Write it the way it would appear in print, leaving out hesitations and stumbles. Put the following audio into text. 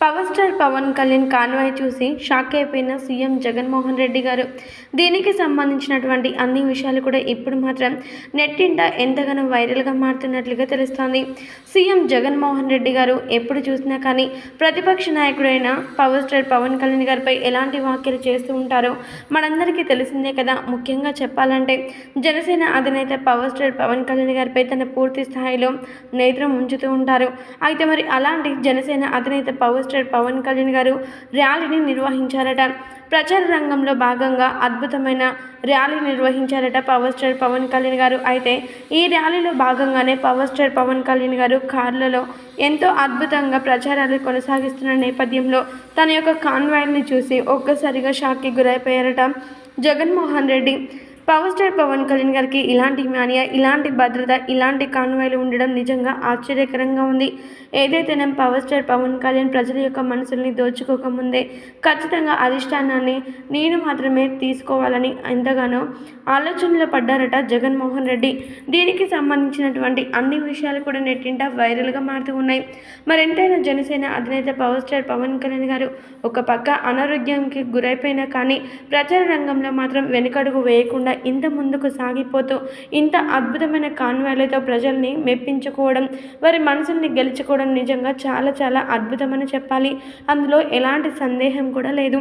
Power star Pawan Kalyan convoy చూసి shock అయిపోయిన CM Jaganmohan Reddy గారు. దీనికి సంబంధించినటువంటి అన్ని విషయాలు కూడా ఇప్పుడు మాత్రం నెట్టింట ఎంతగానో వైరల్గా మారుతున్నట్లుగా తెలుస్తోంది. సీఎం జగన్మోహన్ రెడ్డి గారు ఎప్పుడు చూసినా కానీ ప్రతిపక్ష నాయకుడైన పవర్ స్టార్ పవన్ కళ్యాణ్ గారిపై ఎలాంటి వ్యాఖ్యలు చేస్తూ ఉంటారో మనందరికీ తెలిసిందే కదా. ముఖ్యంగా చెప్పాలంటే జనసేన అధినేత పవర్ స్టార్ పవన్ కళ్యాణ్ గారిపై తన పూర్తి స్థాయిలో నేత్రం ఉంచుతూ ఉంటారు. అయితే మరి అలాంటి జనసేన అధినేత పవర్ స్టార్ పవన్ కళ్యాణ్ గారు ర్యాలీని నిర్వహించారట. ప్రచార రంగంలో భాగంగా అద్భుతమైన ర్యాలీ నిర్వహించారట పవర్ స్టార్ పవన్ కళ్యాణ్ గారు. అయితే ఈ ర్యాలీలో భాగంగానే పవర్ స్టార్ పవన్ కళ్యాణ్ గారు కార్లలో ఎంతో అద్భుతంగా ప్రచారాలు కొనసాగిస్తున్న నేపథ్యంలో తన యొక్క కాన్వాయ్ని చూసి ఒక్కసారిగా షాక్కి గురైపోయారట జగన్మోహన్ రెడ్డి. పవర్ స్టార్ పవన్ కళ్యాణ్ గారికి ఇలాంటి మానియా, ఇలాంటి భద్రత, ఇలాంటి కాన్వాయ్లు ఉండడం నిజంగా ఆశ్చర్యకరంగా ఉంది. ఏదైతేనే పవర్ స్టార్ పవన్ కళ్యాణ్ ప్రజల యొక్క మనసుల్ని దోచుకోకముందే ఖచ్చితంగా అధిష్టానాన్ని నేను మాత్రమే తీసుకోవాలని ఎంతగానో ఆలోచనలో పడ్డారట జగన్మోహన్ రెడ్డి. దీనికి సంబంధించినటువంటి అన్ని విషయాలు కూడా నెట్టింట వైరల్గా మారుతూ ఉన్నాయి. మరెంతైనా జనసేన అధినేత పవర్ స్టార్ పవన్ కళ్యాణ్ గారు ఒక పక్క అనారోగ్యానికి గురైపోయినా కానీ ప్రచార రంగంలో మాత్రం వెనుకడుగు వేయకుండా ఇంత ముందుకు సాగిపోతూ ఇంత అద్భుతమైన కాన్వాయ్లతో ప్రజల్ని మెప్పించుకోవడం, వారి మనసుల్ని గెలుచుకోవడం నిజంగా చాలా చాలా అద్భుతమని చెప్పాలి. అందులో ఎలాంటి సందేహం కూడా లేదు.